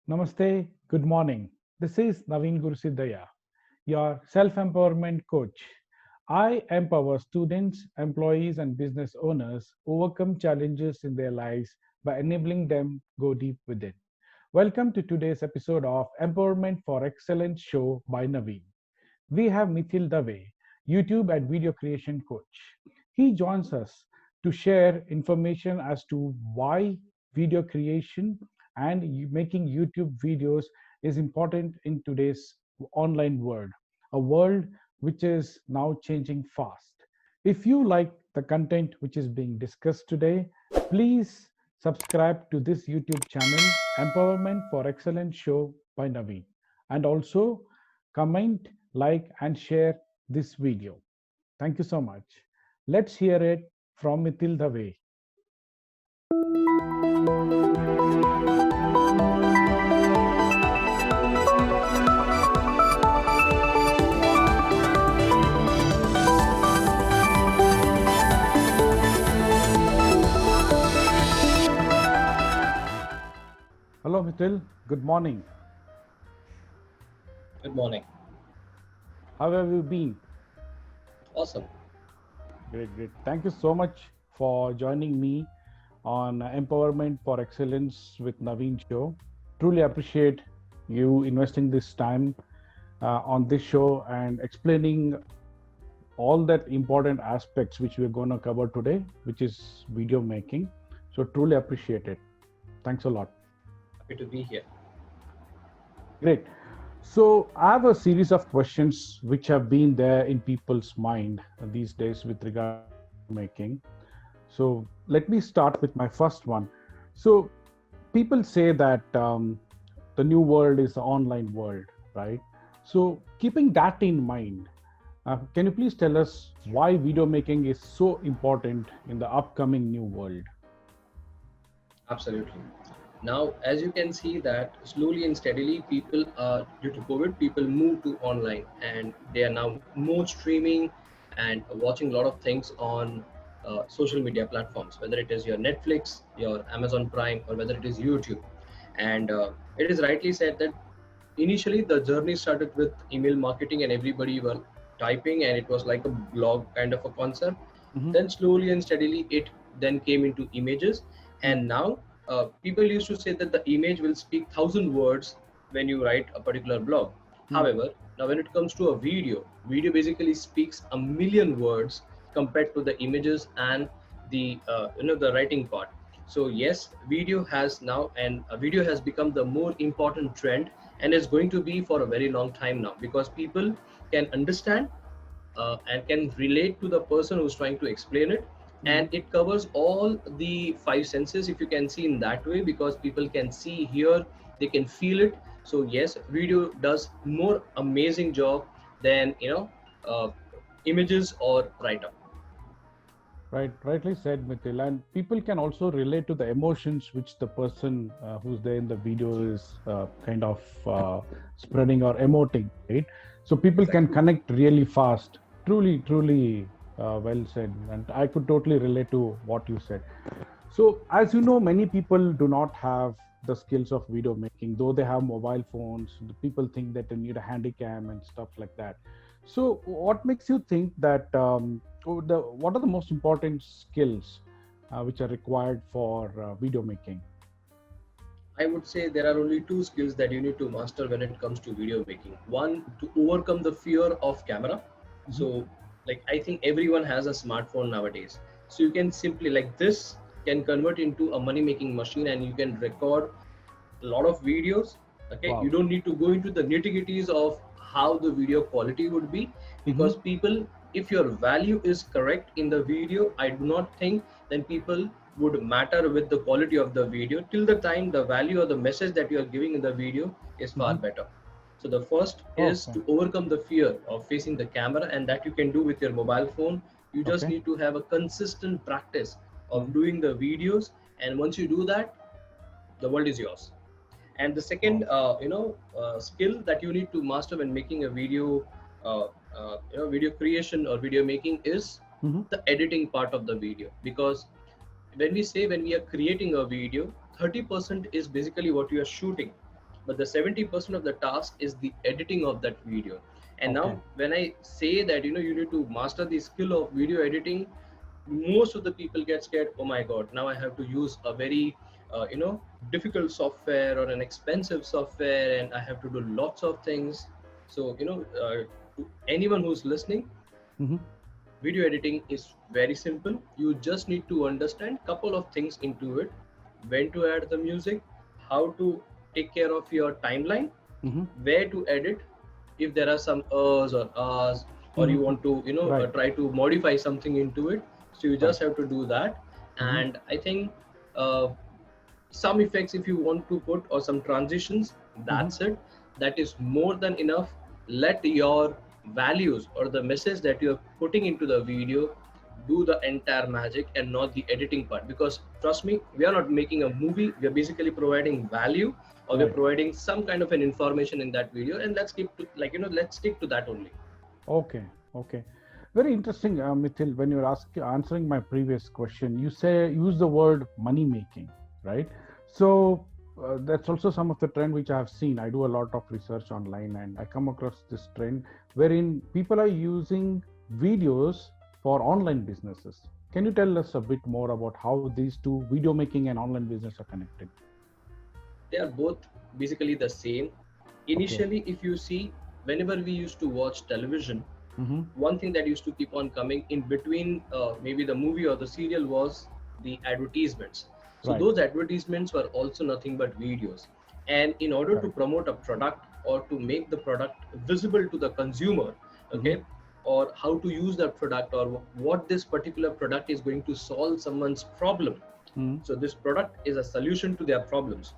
Namaste, good morning. This is Naveen Gurusiddhaya, your self empowerment coach. I empower students, employees, and business owners overcome challenges in their lives by enabling them go deep within. Welcome to today's episode of Empowerment for Excellence show by Naveen. We have Mithil Dave, YouTube and video creation coach. He joins us to share information as to why video creation and making YouTube videos is important in today's online world, a world which is now changing fast. If you like the content which is being discussed today, please subscribe to this YouTube channel, Empowerment for Excellence Show by Naveen, and also comment, like, and share this video. Thank you so much. Let's hear it from Mithil Dave. Hello, Mithil. Good morning. Good morning. How have you been? Awesome. Great, great. Thank you so much for joining me on Empowerment for Excellence with Naveen show. Truly appreciate you investing this time on this show and explaining all that important aspects which we're going to cover today, which is video making. So truly appreciate it. Thanks a lot. Happy to be here. Great. So I have a series of questions which have been there in people's mind these days with regard to video making. So let me start with my first one. So people say that the new world is the online world, right? So keeping that in mind, can you please tell us why video making is so important in the upcoming new world? Absolutely. Now, as you can see that slowly and steadily, people due to COVID, people move to online and they are now more streaming and watching a lot of things on social media platforms, whether it is your Netflix, your Amazon Prime, or whether it is YouTube. And it is rightly said that initially the journey started with email marketing and everybody were typing and it was like a blog kind of a concept. Mhm. Then slowly and steadily it then came into images, Mm. and now people used to say that the image will speak 1,000 words when you write a particular blog. Mm. However, now when it comes to a video basically speaks 1,000,000 words compared to the images and the the writing part. So yes, video has now, and a video has become the more important trend, and is going to be for a very long time now, because people can understand and can relate to the person who's trying to explain it, Mhm. and it covers all the five senses, if you can see in that way, because people can see, hear, they can feel it. So yes, video does more amazing job than uh, images or write up. Right, rightly said, Mithil. And people can also relate to the emotions which the person who's there in the video is kind of spreading or emoting, right? So people can Exactly. connect really fast. Truly, truly well said. And I could totally relate to what you said. So, as you know, many people do not have the skills of video making, though they have mobile phones. The people think that they need a handycam and stuff like that. So, what makes you think that what are the most important skills which are required for video making? I would say there are only two skills that you need to master when it comes to video making. One, to overcome the fear of camera. Mhm. So, like, I think everyone has a smartphone nowadays. So you can simply, like, this can convert into a money making machine, and you can record a lot of videos. Okay, you Wow. don't need to go into the nitty-gritties of how the video quality would be, Hmm. because people, if your value is correct in the video, I do not think then people would matter with the quality of the video, till the time the value or the message that you are giving in the video is far Hmm. better. So the first is Okay. to overcome the fear of facing the camera, and that you can do with your mobile phone. You just Okay. need to have a consistent practice of Mhm. doing the videos, and once you do that, the world is yours. And the second Wow. skill that you need to master when making a video, video creation or video making, is Hmm. the editing part of the video. Because when we are creating a video, 30% is basically what you are shooting, but the 70% of the task is the editing of that video. And now Okay. when I say that, you need to master the skill of video editing, most of the people get scared. Oh my god, now I have to use a very difficult software or an expensive software, and I have to do lots of things. So to anyone who's listening, Hmm. video editing is very simple. You just need to understand couple of things into it: when to add the music, how to take care of your timeline, Hmm. where to edit, if there are some or ahs, or you Hmm. want to Right. try to modify something into it. So you Right. just have to do that. Hmm. And I think uh, some effects if you want to put, or some transitions, Hmm. that's it. That is more than enough. Let your values or the message that you're putting into the video do the entire magic, and not the editing part. Because trust me, we are not making a movie, we are basically providing value, or we're Right. providing some kind of an information in that video, and let's keep to, let's stick to that only. Okay. Okay. Very interesting, Mithil. When you're answering my previous question, you say use the word money making, right? So that's also some of the trend which I have seen. I do a lot of research online, and I come across this trend wherein people are using videos for online businesses. Can you tell us a bit more about how these two, video making and online business, are connected? They are both basically the same. Okay. Initially, if you see, whenever we used to watch television, Mm-hmm. one thing that used to keep on coming in between, maybe the movie or the serial, was the advertisements. So Right. those advertisements were also nothing but videos. And in order to Correct. promote a product, or to make the product visible to the consumer, Mm-hmm. okay, or how to use that product, or what this particular product is going to solve someone's problem. Mm-hmm. So this product is a solution to their problems.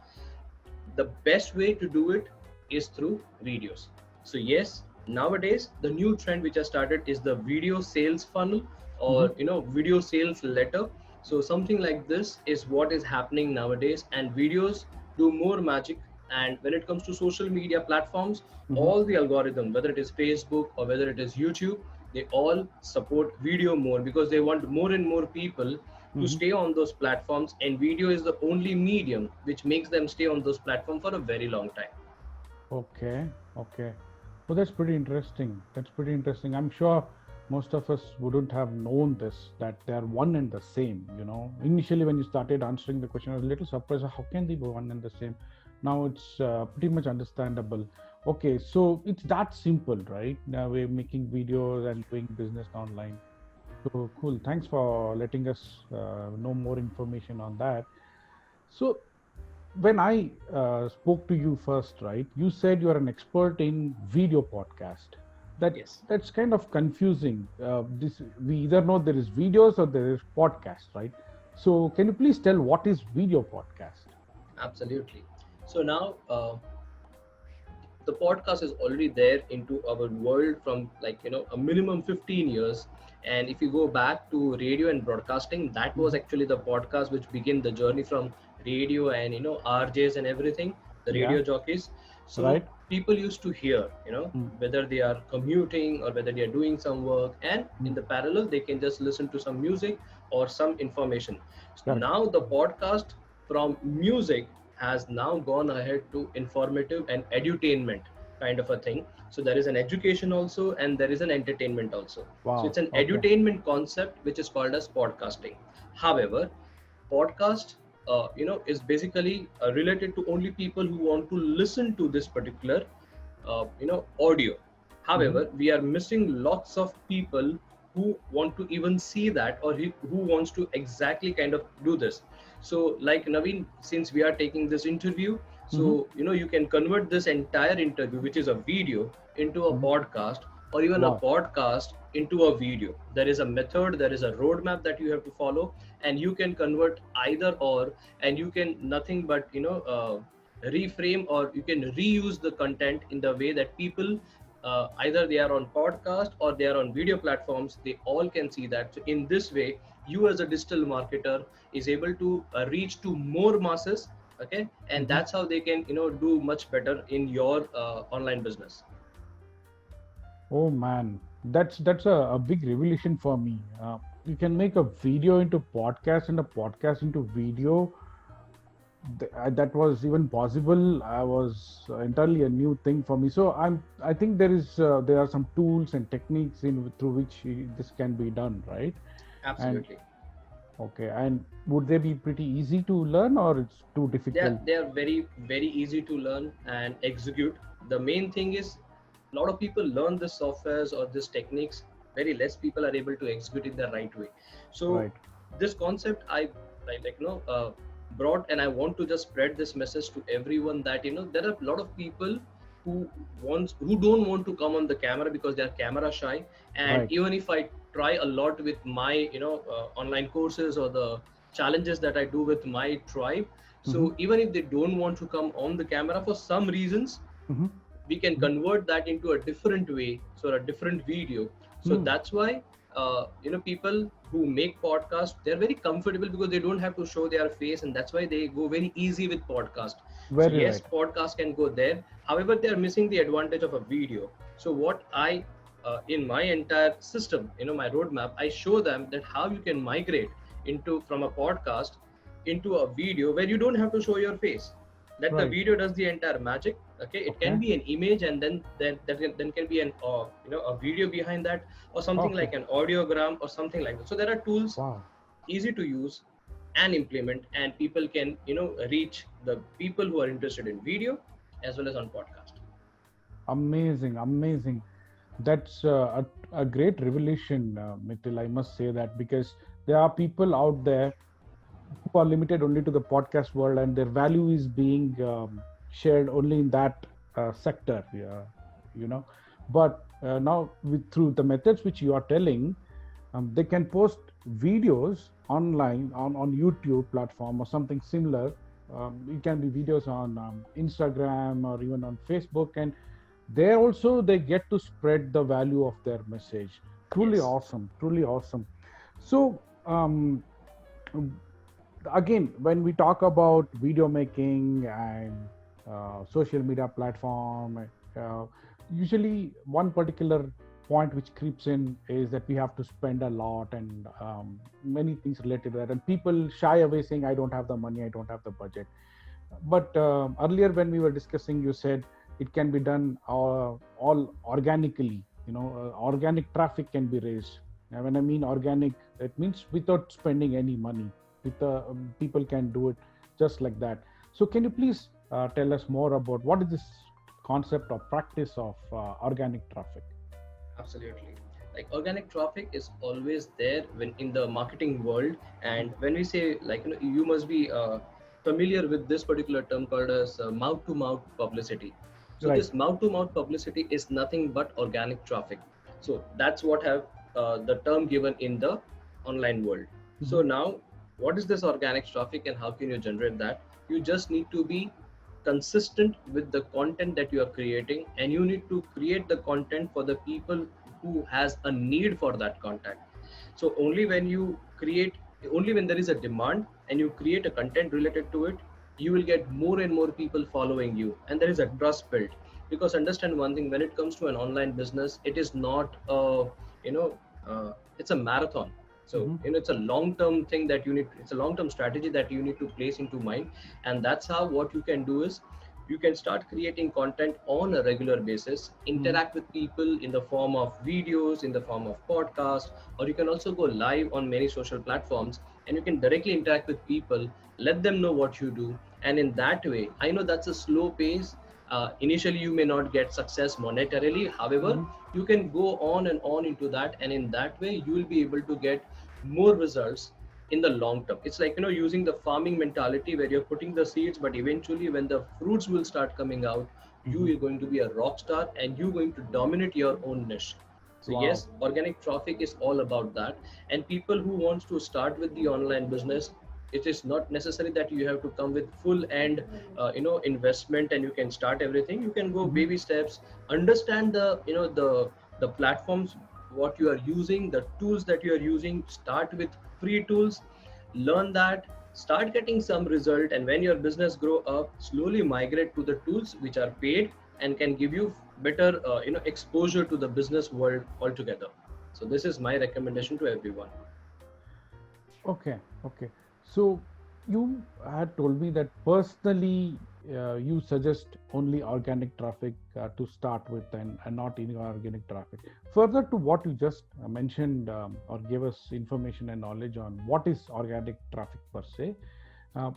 The best way to do it is through videos. So yes, nowadays the new trend which has started is the video sales funnel, Mm-hmm. or video sales letter. So something like this is what is happening nowadays, and videos do more magic. And when it comes to social media platforms, Mm-hmm. all the algorithm, whether it is Facebook or whether it is YouTube, they all support video more, because they want more and more people to Mm-hmm. stay on those platforms, and video is the only medium which makes them stay on those platforms for a very long time. Okay, okay. Well, that's pretty interesting. That's pretty interesting. I'm sure most of us wouldn't have known this, that they are one and the same. Initially, when you started answering the question, I was a little surprised. How can they be one and the same? Now it's pretty much understandable. Okay, so it's that simple, right? Now we're making videos and doing business online. So cool. Thanks for letting us know more information on that. So when I spoke to you first, right, you said you are an expert in video podcast. That Yes, that's kind of confusing. This we either know there is videos or there is podcast, right? So can you please tell what is video podcast? absolutely. So now the podcast is already there into our world from, a minimum 15 years. And if you go back to radio and broadcasting, that was Hmm. actually the podcast which began the journey from radio, and RJs and everything, the Yeah, radio jockeys. So right. people used to hear, Mm, whether they are commuting or whether they are doing some work, and in mm, the parallel they can just listen to some music or some information. So correct. now the podcast from music has now gone ahead to informative and edutainment kind of a thing. So there is an education also, and there is an entertainment also. So it's Wow. an Okay. edutainment concept which is called as podcasting. However, podcast is basically related to only people who want to listen to this particular audio. Hmm. However, we are missing lots of people who want to even see that, or who wants to exactly kind of do this. So like Naveen, since we are taking this interview, Hmm. so you can convert this entire interview, which is a video, into a Hmm. podcast, or even a Wow. podcast into a video. There is a method, there is a roadmap that you have to follow, and you can convert either or. And you can nothing but reframe, or you can reuse the content in the way that people, either they are on podcast or they are on video platforms, they all can see that. So in this way, you as a digital marketer is able to reach to more masses, okay, and Hmm. that's how they can do much better in your online business. Oh man, that's a big revelation for me. You can make a video into podcast and a podcast into video. that was even possible. I was entirely a new thing for me. So I think there are some tools and techniques through which this can be done, right? And Absolutely. okay, and would they be pretty easy to learn, or it's too difficult? They are very easy to learn and execute. The main thing is a lot of people learn the softwares or these techniques, very less people are able to execute it the right way. So Right, this concept I brought, and I want to just spread this message to everyone that there are a lot of people who who don't want to come on the camera because they are camera shy. And right. even if I try a lot with my online courses or the challenges that I do with my tribe, Mm-hmm, so even if they don't want to come on the camera for some reasons, mm-hmm, we can convert that into a different way, so a different video. So mm. that's why people who make podcasts, they're very comfortable because they don't have to show their face, and that's why they go very easy with podcast. So Very yes, right. podcast can go there, however they are missing the advantage of a video. So what I in my entire system, my roadmap, I show them that how you can migrate into from a podcast into a video where you don't have to show your face, that the Right. video does the entire magic. Okay, it can Okay. be an image, and then can be an a video behind that, or something Okay. like an audiogram or something like that. So there are tools Wow. easy to use and implement, and people can reach the people who are interested in video as well as on podcast. Amazing. Amazing. That's a great revelation, Mithil. I must say that because there are people out there who are limited only to the podcast world, and their value is being shared only in that sector. Yeah, you know. But now, through the methods which you are telling, they can post videos online on YouTube platform or something similar. It can be videos on Instagram or even on Facebook, and there also they get to spread the value of their message. Truly Yes. awesome. Truly awesome. So again, when we talk about video making and social media platform, usually one particular point which creeps in is that we have to spend a lot, and many things related to that, and people shy away saying, I don't have the money, I don't have the budget. But earlier when we were discussing, you said it can be done all organically. Organic traffic can be raised. And when I mean organic, it means without spending any money. People can do it just like that. So can you please tell us more about what is this concept or practice of organic traffic? Absolutely. Like organic traffic is always there when in the marketing world, and when we say, you must be familiar with this particular term called as mouth-to-mouth publicity. So Right. this mouth-to-mouth publicity is nothing but organic traffic. So that's what have the term given in the online world. Mm-hmm. So now, what is this organic traffic and how can you generate that? You just need to be consistent with the content that you are creating, and you need to create the content for the people who has a need for that content. So only when there is a demand and you create a content related to it, you will get more and more people following you, and there is a trust built. Because understand one thing, when it comes to an online business, it is not a you know it's a marathon. So Mm-hmm. it's a long term thing that you need, it's a long term strategy that you need to place into mind. And that's how what you can do is you can start creating content on a regular basis, Mm-hmm. interact with people in the form of videos, in the form of podcast, or you can also go live on many social platforms, and you can directly interact with people, let them know what you do. And in that way, I know that's a slow pace. Initially you may not get success monetarily, however Mm-hmm. you can go on into that, and in that way you will be able to get more results in the long term. It's like using the farming mentality where you're putting the seeds, but eventually when the fruits will start coming out, you Mm-hmm. are going to be a rock star and you're going to dominate your own niche. So Wow. yes, organic traffic is all about that. And people who wants to start with the online business, it is not necessary that you have to come with full and investment and you can start everything. You can go Mm-hmm. baby steps, understand the platforms what you are using, the tools that you are using. Start with free tools, learn that, start getting some result, and when your business grow up, slowly migrate to the tools which are paid and can give you better exposure to the business world altogether. So this is my recommendation to everyone. Okay. Okay. So You had told me that personally you suggest only organic traffic to start with, and not inorganic traffic. Further to what you just mentioned, or gave us information and knowledge on what is organic traffic per se,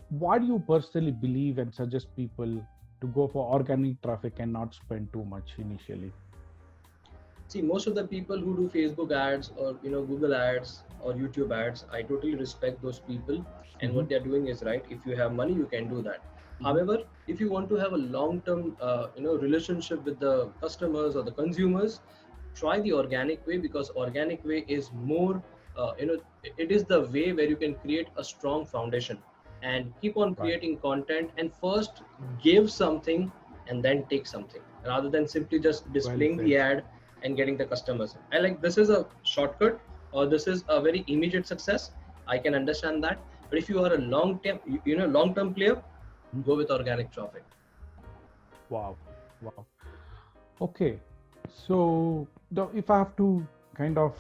why do you personally believe and suggest people to go for organic traffic and not spend too much initially? See, most of the people who do Facebook ads or Google ads or YouTube ads, I totally respect those people, and Hmm. what they're doing is right. If you have money, you can do that. Hmm. However, if you want to have a long-term relationship with the customers or the consumers, try the organic way, because organic way is more it is the way where you can create a strong foundation and keep on Right. creating content, and first give something and then take something, rather than simply just Well displaying said. the ad and getting the customers. I like, this is a shortcut, or this is a very immediate success. I can understand that. But if you are a long term player, Mhm. go with organic traffic. Wow. Wow. Okay. So, if I have to kind of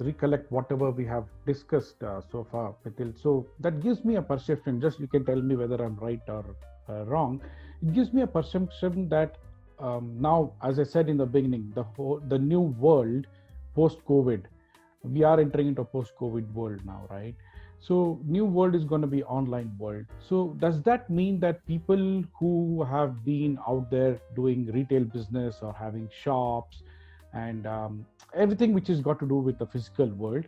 recollect whatever we have discussed so far, Mithil, so that gives me a perception. Just you can tell me whether I'm right or wrong. It gives me a perception that now, as I said in the beginning, the new world post COVID, we are entering into a post COVID world now, right? So new world is going to be online world. So does that mean that people who have been out there doing retail business or having shops and everything which has got to do with the physical world,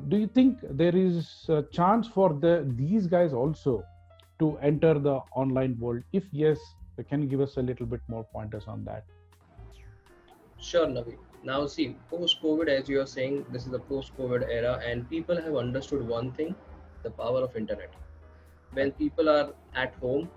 do you think there is a chance for these guys also to enter the online world? If yes, can you give us a little bit more pointers on that? Sure, Navi. Now, see, post COVID, as you are saying, this is a post COVID era, and people have understood one thing: the power of internet. When Right. people are at home,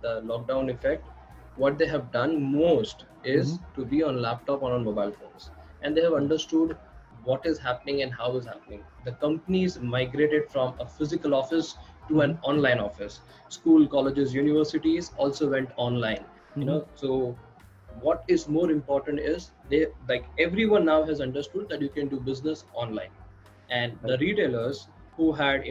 the lockdown effect, what they have done most Mm-hmm. is to be on laptop or on mobile phones, and they have Yes. understood what is happening and how is happening. The companies migrated from a physical office to Mm-hmm. an online office. School, colleges, universities also went online. Mm-hmm. So what is more important is, they like, everyone now has understood that you can do business online. And the Right. retailers who had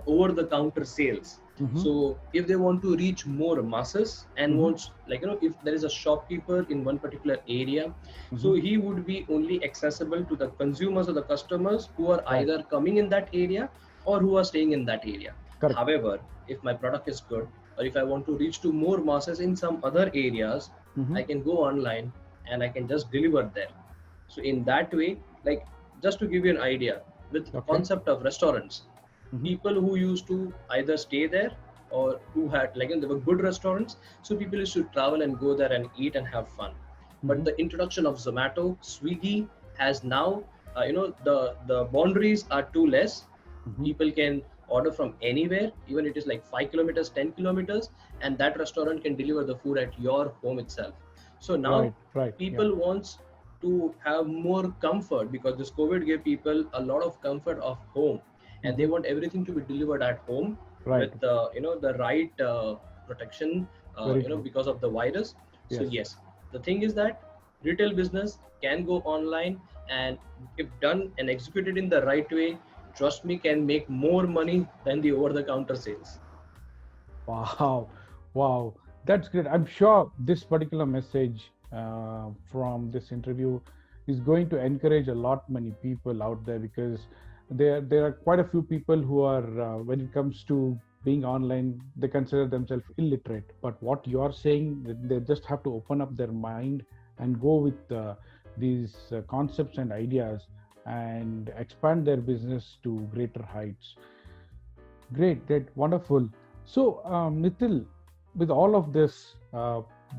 over the counter sales, Mm-hmm. so if they want to reach more masses and Mm-hmm. wants, if there is a shopkeeper in one particular area, Mm-hmm. so he would be only accessible to the consumers or the customers who are Right. either coming in that area or who are staying in that area. Correct. However, if my product is good, or if I want to reach to more masses in some other areas, Mm-hmm. I can go online and I can just deliver there. So in that way, like, just to give you an idea, with Okay. concept of restaurants, Mm-hmm. people who used to either stay there, or who had, there were good restaurants, so people used to travel and go there and eat and have fun. But Mm-hmm. the introduction of Zomato, Swiggy has now, the boundaries are too less. Mm-hmm. People can order from anywhere, even it is like 5 kilometers, 10 kilometers, and that restaurant can deliver the food at your home itself. So now Right. Right. Yeah. people wants to have more comfort, because this COVID gave people a lot of comfort of home, and they Mm-hmm. want everything to be delivered at home Right. with the right protection, Very true. because of the virus. So Yes. yes, the thing is that retail business can go online, and if done and executed in the right way, trust me, can make more money than the over the counter sales. Wow. Wow. That's great. I'm sure this particular message from this interview is going to encourage a lot many people out there, because there are quite a few people who are when it comes to being online, they consider themselves illiterate. But what you are saying, they just have to open up their mind and go with these concepts and ideas and expand their business to greater heights. Great, great, wonderful. So, Nitil, with all of this,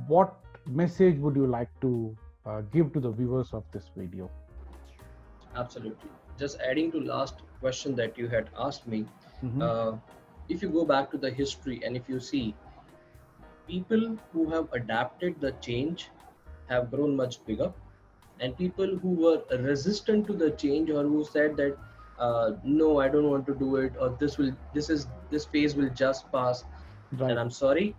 what message would you like to give to the viewers of this video? Absolutely. Just adding to last question that you had asked me, Mm-hmm. uh, if you go back to the history and if you see, people who have adapted the change have grown much bigger, and people who were resistant to the change, or who said that, no, I don't want to do it, or this phase will just pass, then Right. I'm sorry,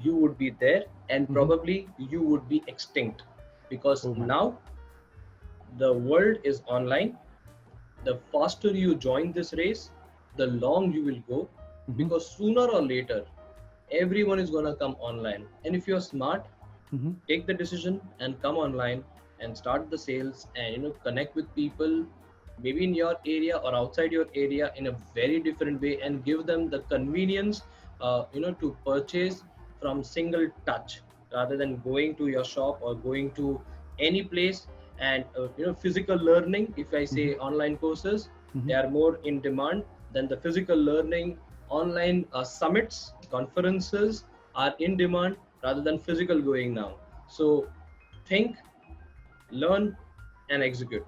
you would be there, and Mm-hmm. probably you would be extinct, because Oh my. now the world is online. The faster you join this race, the long you will go. Mhm. because sooner or later, everyone is gonna come online. And if you're smart, Mhm. take the decision and come online and start the sales and connect with people maybe in your area or outside your area in a very different way and give them the convenience to purchase from single touch rather than going to your shop or going to any place. And physical learning, if I say Mhm. online courses, they Mhm. are more in demand than the physical learning. Online summits, conferences are in demand rather than physical going now. So think, learn, and execute.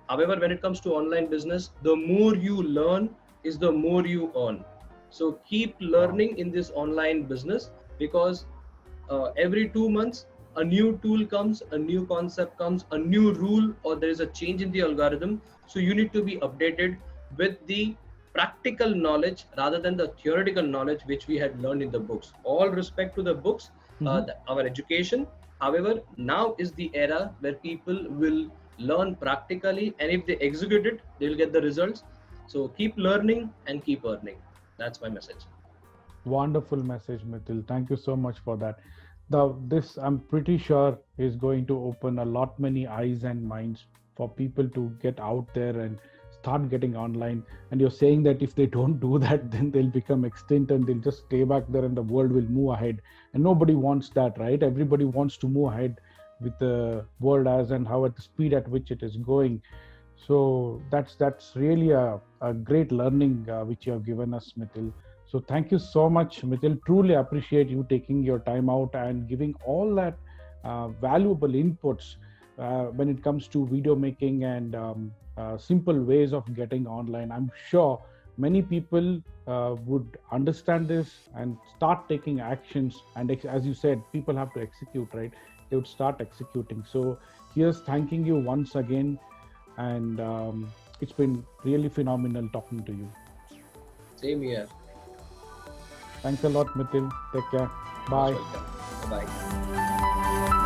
However, when it comes to online business, the more you learn is the more you earn. So keep Wow. learning in this online business because every 2 months a new tool comes, a new concept comes, a new rule, or there is a change in the algorithm. So you need to be updated with the practical knowledge rather than the theoretical knowledge which we had learned in the books. All respect to the books, Mhm. our education. However, now is the era where people will learn practically, and if they execute it, they'll get the results. So keep learning and keep earning. That's my message. Wonderful message, Mithil. Thank you so much for that. This I'm pretty sure is going to open a lot many eyes and minds for people to get out there and start getting online. And you're saying that if they don't do that, then they'll become extinct and they'll just stay back there and the world will move ahead. And nobody wants that, right? Everybody wants to move ahead with the world as and how at the speed at which it is going. So that's really a great learning which you have given us, Mithil. So thank you so much, Mithil. Truly appreciate you taking your time out and giving all that valuable inputs when it comes to video making and simple ways of getting online. I'm sure many people would understand this and start taking actions. And as you said, people have to execute, right? They would start executing. So here's thanking you once again, and it's been really phenomenal talking to you. Same here. Thanks a lot, Mithil. Take care. Most Bye. welcome. Bye bye.